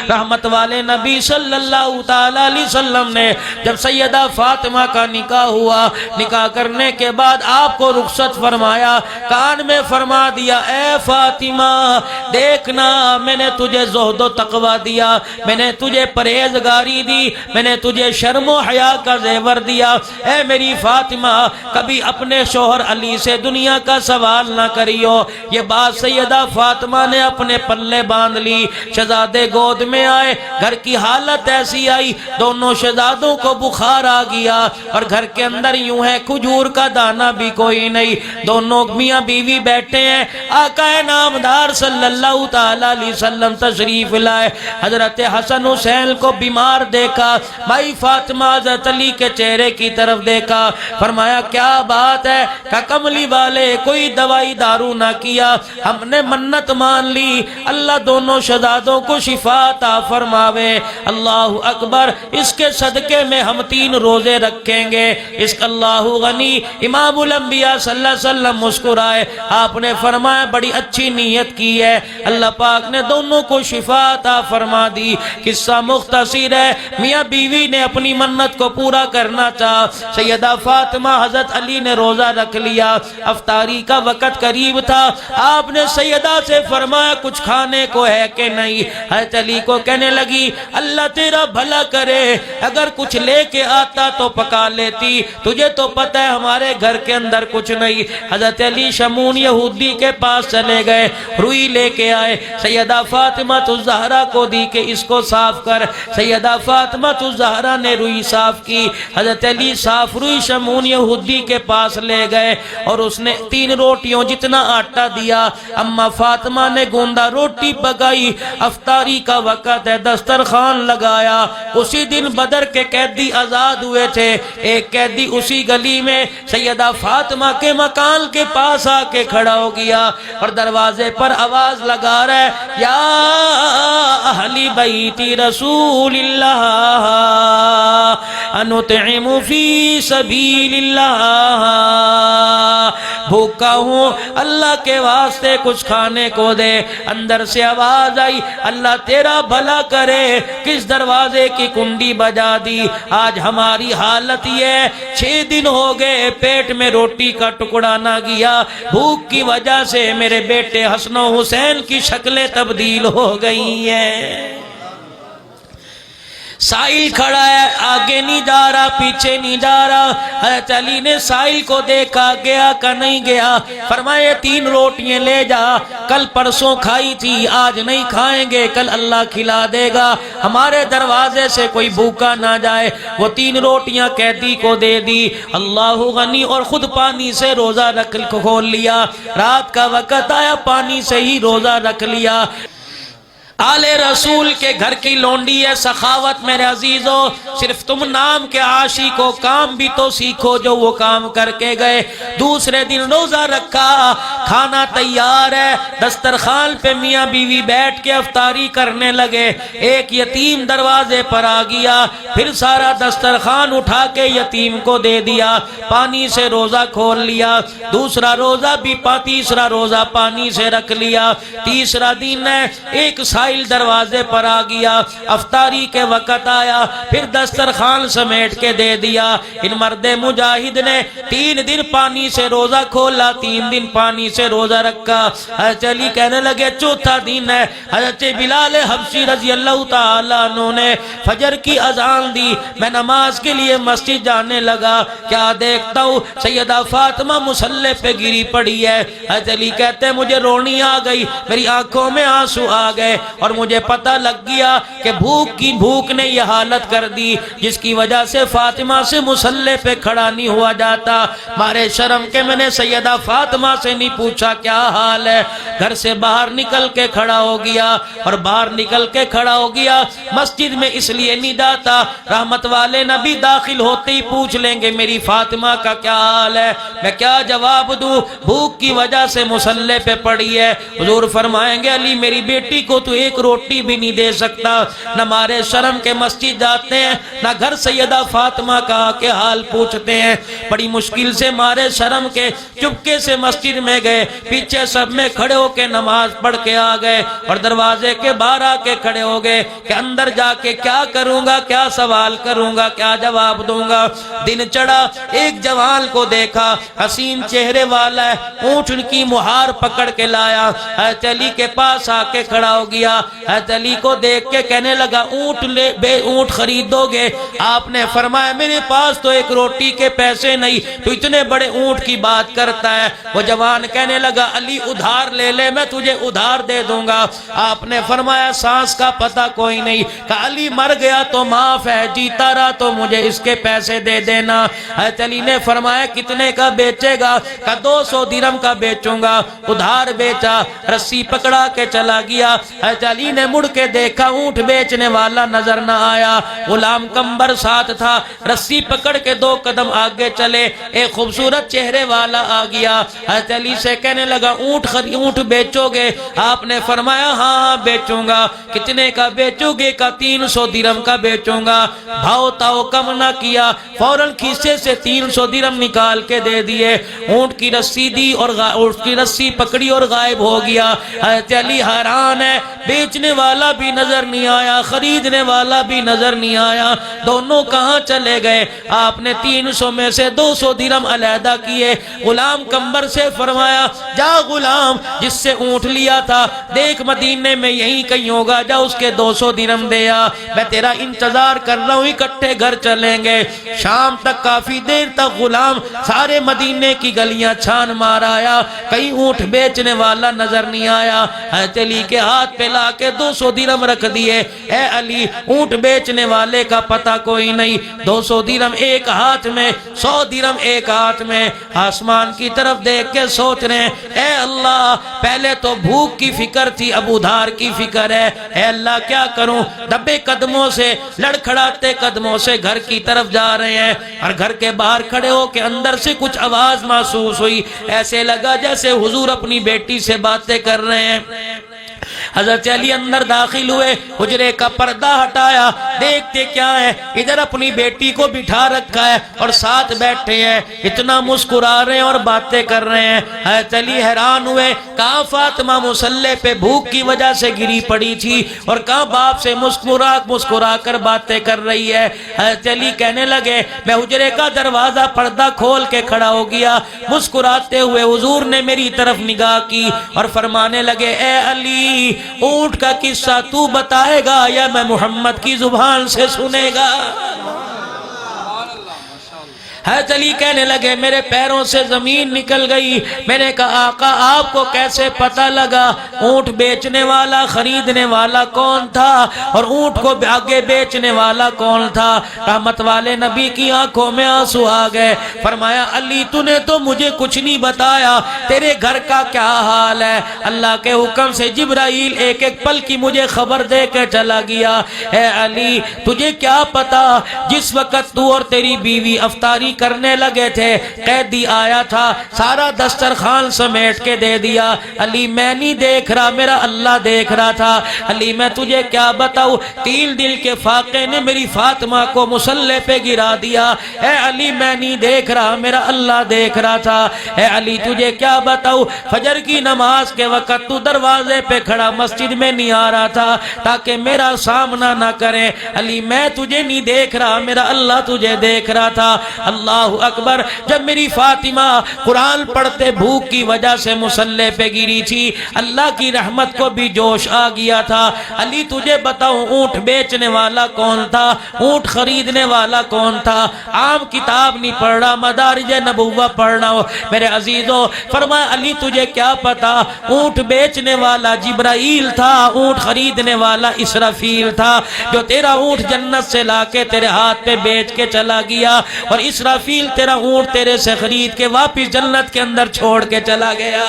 رحمت والے نبی صلی اللہ تعالی علیہ وسلم نے جب سیدہ فاطمہ کا نکاح ہوا، نکاح کرنے کے بعد آپ کو رخصت فرمایا، کان میں فرما دیا اے فاطمہ دیکھنا میں نے تجھے زہد و تقوی دیا، میں نے تجھے پرہیزگاری دی، میں نے تجھے شرم و حیا کا زیور دیا، اے میری فاطمہ کبھی اپنے شوہر علی سے دنیا کا سوال نہ کریو۔ یہ بات سیدہ فاطمہ نے اپنے پلے باندھ لی، شہزادے گود میں آئے، گھر کی حالت ایسی آئی دونوں شہزادوں کو بخار آ گیا اور گھر کے اندر یوں ہے کھجور کا دانہ بھی کوئی نہیں، دونوں میاں بیوی بیٹھے ہیں، آقا نامدار صلی اللہ تعالی علیہ وسلم تشریف لائے، حضرت حسن حسین کو بیمار دیکھا، بھائی فاطمہ حضرت علی کے چہرے کی طرف دیکھا، فرمایا کیا بات ہے کہ کملی والے کوئی دوائی دارو نہ کیا، ہم نے منت مان لی اللہ دونوں شہزادوں کو شفا عطا فرماوے، اللہ اکبر، اس کے صدقے میں ہم 3 روزے رکھیں گے، اس کا اللہ غنی۔ امام الانبیاء صلی اللہ علیہ وسلم مسکرائے، آپ نے فرمایا بڑی اچھی نیت کی ہے، اللہ پاک نے دونوں کو شفا عطا فرما دی۔ قصہ مختصر ہے، میاں بیوی نے اپنی منت کو پورا کرنا چاہا، سیدہ فاطمہ حضرت علی نے روزہ رکھ لیا، افطاری کا وقت قریب تھا، آپ نے سیدہ سے فرمایا کچھ کھانے کو ہے کہ نہیں، حضرت علی کو کہنے لگی اللہ تیرا بھلا کرے اگر کچھ لے کے آتا تو پکا لیتی، تجھے تو پتہ ہے ہمارے گھر کے اندر کچھ نہیں۔ حضرت علی شمون یہودی کے پاس چلے گئے، روئی لے کے آئے، سیدہ فاطمہ الزہرا کو دی کہ اس کو صاف کر، سیدہ فاطمہ الزہرا نے روئی صاف کی، حضرت علی صاف روئی شمون یہودی کے پاس لے گئے اور اس نے 3 روٹیوں جتنا آٹا دیا، اما فاطمہ نے گوندا روٹی پکائی، افطاری کا وقت ہے، دسترخوان لگایا، اسی دن بدر کے قیدی آزاد ہوئے تھے، ایک قیدی اسی گلی میں سیدہ فاطمہ کے مکان کے پاس آ کے کھڑا ہو گیا اور دروازے پر آواز لگا رہا ہے یا اہل بیت رسول اللہ انطعم فی سبیل اللہ، بھوکا ہوں اللہ کے واسطے کچھ کھانے کو دے۔ اندر سے آواز آئی اللہ تیرا بھلا کرے، کس دروازے کی کنڈی بجا دی، آج ہماری حالت یہ 6 دن ہو گئے پیٹ میں روٹی کا ٹکڑا نہ گیا، بھوک کی وجہ سے میرے بیٹے حسن و حسین کی شکلیں تبدیل ہو گئی ہیں۔ سائل کھڑا ہے، آگے نہیں جا رہا پیچھے نہیں جا رہا، حضرت علی نے سائل کو دیکھا، گیا کہ نہیں گیا، فرمایا 3 روٹیاں لے جا، کل پرسوں کھائی تھی آج نہیں کھائیں گے، کل اللہ کھلا دے گا، ہمارے دروازے سے کوئی بھوکا نہ جائے۔ وہ 3 روٹیاں قیدی کو دے دی، اللہ غنی، اور خود پانی سے روزہ رکھ کھول لیا، رات کا وقت آیا پانی سے ہی روزہ رکھ لیا۔ آل رسول کے گھر کی لونڈی ہے سخاوت میرے عزیزو، صرف تم نام کے عاشق ہو، کام بھی تو سیکھو جو وہ کام کر کے گئے۔ دوسرے دن روزہ رکھا، کھانا تیار ہے، دسترخوان پہ میاں بیوی بیٹھ کے افطاری کرنے لگے، ایک یتیم دروازے پر آ گیا، پھر سارا دسترخوان اٹھا کے یتیم کو دے دیا، پانی سے روزہ کھول لیا، دوسرا روزہ بھی تیسرا روزہ پانی سے رکھ لیا۔ تیسرا دن ہے، ایک سائل دروازے پر آ گیا، افطاری کے وقت آیا، پھر دسترخوان سمیٹ کے دے دیا۔ ان مرد مجاہد نے 3 دن پانی سے روزہ کھولا، 3 دن پانی سے روزہ رکھا۔ حضرت علی کہنے لگے چوتھا دن ہے، حضرت بلال حبشی رضی اللہ تعالیٰ عنہ نے فجر کی اذان دی، میں نماز کے لیے مسجد جانے لگا، کیا دیکھتا ہوں سیدہ فاطمہ مصلی پہ گری پڑی ہے۔ حضرت علی کہتے ہیں مجھے رونی آ گئی، میری آنکھوں میں آنسو آ گئے اور مجھے پتہ لگ گیا کہ بھوک نے یہ حالت کر دی جس کی وجہ سے فاطمہ سے مصلی پہ کھڑا نہیں ہوا جاتا۔ مارے شرم کے میں نے سیدہ فاطمہ سے نہیں پوچھا کیا حال ہے، گھر سے باہر نکل کے کھڑا ہو گیا، اور باہر نکل کے کھڑا ہو گیا، مسجد میں اس لیے نہیں جاتا، رحمت والے نبی داخل ہوتے ہی پوچھ لیں گے میری فاطمہ کا کیا حال ہے، میں کیا جواب دوں، بھوک کی وجہ سے مصلی پہ پڑی ہے۔ حضور فرمائیں گے علی میری بیٹی کو تو ایک روٹی بھی نہیں دے سکتا۔ نہ مارے شرم کے مسجد جاتے ہیں، نہ گھر سیدہ فاطمہ کا کے حال پوچھتے ہیں۔ بڑی مشکل سے مارے شرم کے چپکے سے مسجد میں گئے، پیچھے سب میں کھڑے ہو کے نماز پڑھ کے آ گئے اور دروازے کے باہر آ کے کھڑے ہو گئے کہ اندر جا کے کیا کروں گا، کیا سوال کروں گا، کیا جواب دوں گا۔ دن چڑھا، ایک جوان کو دیکھا، حسین چہرے والا ہے، اونٹ کی مہار پکڑ کے لایا، حضرت علی کے پاس آ کے کھڑا ہو گیا۔ حضرت علی کو دیکھ کے کہنے لگا اونٹ خریدو گے؟ آپ نے فرمایا میرے پاس تو ایک روٹی کے پیسے نہیں، تو اتنے بڑے اونٹ کی بات کرتا ہے۔ وہ جوان کہنے لگا علی ادھار لے لے، میں تجھے ادھار دے دوں گا۔ آپ نے فرمایا سانس کا پتہ کوئی نہیں، کہ علی مر گیا تو معاف ہے، جیتا رہا تو مجھے اس کے پیسے دے دینا۔ حضرت علی نے فرمایا کتنے کا بیچے گا؟ کہ 200 درہم کا بیچوں گا۔ ادھار بیچا، رسی پکڑا کے چلا گیا۔ حضرت علی نے مڑ کے دیکھا، اونٹ بیچنے والا نظر نہ آیا، غلام کمبر ساتھ تھا۔ رسی پکڑ کے 2 قدم آگے چلے، ایک خوبصورت چہرے والا آ گیا۔ حضرت علی سے کہنے لگا اونٹ بیچو گے؟ آپ نے فرمایا ہاں بیچوں گا۔ کتنے کا بیچو گے؟ کا 300 درہم کا بیچوں گا۔ بھاؤ تاؤ کم نہ کیا، فوراً کھیسے سے 300 درہم نکال کے دے دیے۔ اونٹ کی رسی دی اور اونٹ کی رسی پکڑی اور غائب ہو گیا۔ حضرت علی حیران ہے، بیچنے والا بھی نظر نہیں آیا، خریدنے والا بھی نظر نہیں آیا، دونوں کہاں چلے گئے؟ آپ نے 300 میں سے 200 درہم علیحدہ کیے، غلام کمبر سے فرمایا جا غلام جس سے اونٹ لیا تھا، دیکھ مدینے میں یہیں کہیں ہوگا، جا اس کے 200 درہم دیا، میں تیرا انتظار کر رہا ہوں، اکٹھے گھر چلیں گے۔ شام تک کافی دیر تک غلام سارے مدینے کی گلیاں چھان مار آیا، کہیں اونٹ بیچنے والا نظر نہیں آیا۔ حضرت علی کے ہاتھ پہ لا کے 200 درہم رکھ دیے، اے علی اونٹ بیچنے والے کا پتہ کوئی نہیں۔ 200 درہم ایک ہاتھ میں، 100 درہم ایک ہاتھ میں، آسمان کی طرف دیکھ کے سوچ رہے ہیں اے اللہ پہلے تو بھوک کی فکر تھی، اب ادھار کی فکر ہے، اے اللہ کیا کروں؟ دبے قدموں سے، لڑکھڑاتے قدموں سے گھر کی طرف جا رہے ہیں، اور گھر کے باہر کھڑے ہو کے اندر سے کچھ آواز محسوس ہوئی، ایسے لگا جیسے حضور اپنی بیٹی سے باتیں کر رہے ہیں۔ حضرت علی اندر داخل ہوئے، حجرے کا پردہ ہٹایا، دیکھتے کیا ہے، ادھر اپنی بیٹی کو بٹھا رکھا ہے اور ساتھ بیٹھے ہیں، اتنا مسکرا رہے ہیں اور باتیں کر رہے ہیں۔ حضرت علی حیران ہوئے، کہاں فاطمہ مصلی پہ بھوک کی وجہ سے گری پڑی تھی اور کہاں باپ سے مسکرا کر باتیں کر رہی ہے۔ حضرت علی کہنے لگے میں حجرے کا دروازہ پردہ کھول کے کھڑا ہو گیا، مسکراتے ہوئے حضور نے میری طرف نگاہ کی اور فرمانے لگے اے علی اونٹ کا قصہ تو بتائے گا یا میں محمد کی زبان سے سنے گا؟ حضرت علی کہنے لگے میرے پیروں سے زمین نکل گئی، میں نے کہا آقا آپ کو کیسے پتہ لگا اونٹ بیچنے والا خریدنے والا کون تھا اور اونٹ کو آگے بیچنے والا کون تھا؟ رحمت والے نبی کی آنکھوں میں آنسو آ گئے، فرمایا علی تو نے تو مجھے کچھ نہیں بتایا، تیرے گھر کا کیا حال ہے؟ اللہ کے حکم سے جبرائیل ایک ایک پل کی مجھے خبر دے کے چلا گیا۔ اے علی تجھے کیا پتا جس وقت تو اور تیری بیوی افطاری کرنے لگے تھے قیدی آیا تھا، سارا دسترخوان سمیٹ کے دے دیا۔ علی میں نہیں دیکھ رہا، میرا اللہ دیکھ رہا تھا۔ علی میں تجھے کیا بتاؤں، تیل دل کے فاقے نے میری فاطمہ کو مصلی پہ گرا دیا۔ اے علی میں نہیں دیکھ رہا، میرا اللہ دیکھ رہا تھا۔ اے علی تجھے کیا بتاؤں، فجر کی نماز کے وقت تو دروازے پہ کھڑا مسجد میں نہیں آ رہا تھا تاکہ میرا سامنا نہ کرے۔ علی میں تجھے نہیں دیکھ رہا، میرا اللہ تجھے دیکھ رہا تھا۔ اللہ اکبر، جب میری فاطمہ قرآن پڑھتے بھوک کی وجہ سے مصلی پہ گری تھی، اللہ کی رحمت کو بھی جوش آ گیا تھا۔ علی تجھے بتاؤں اونٹ بیچنے والا کون تھا، اونٹ خریدنے والا کون تھا؟ عام کتاب نہیں پڑھ رہا، مدارج نبوہ پڑھنا ہو میرے عزیزوں۔ فرمایا علی تجھے کیا پتا، اونٹ بیچنے والا جبرائیل تھا، اونٹ خریدنے والا اسرافیل تھا، جو تیرا اونٹ جنت سے لا کے تیرے ہاتھ پہ بیچ کے چلا گیا، اور اسرافیل تیرا اونٹ تیرے سے خرید کے واپس جنت کے اندر چھوڑ کے چلا گیا۔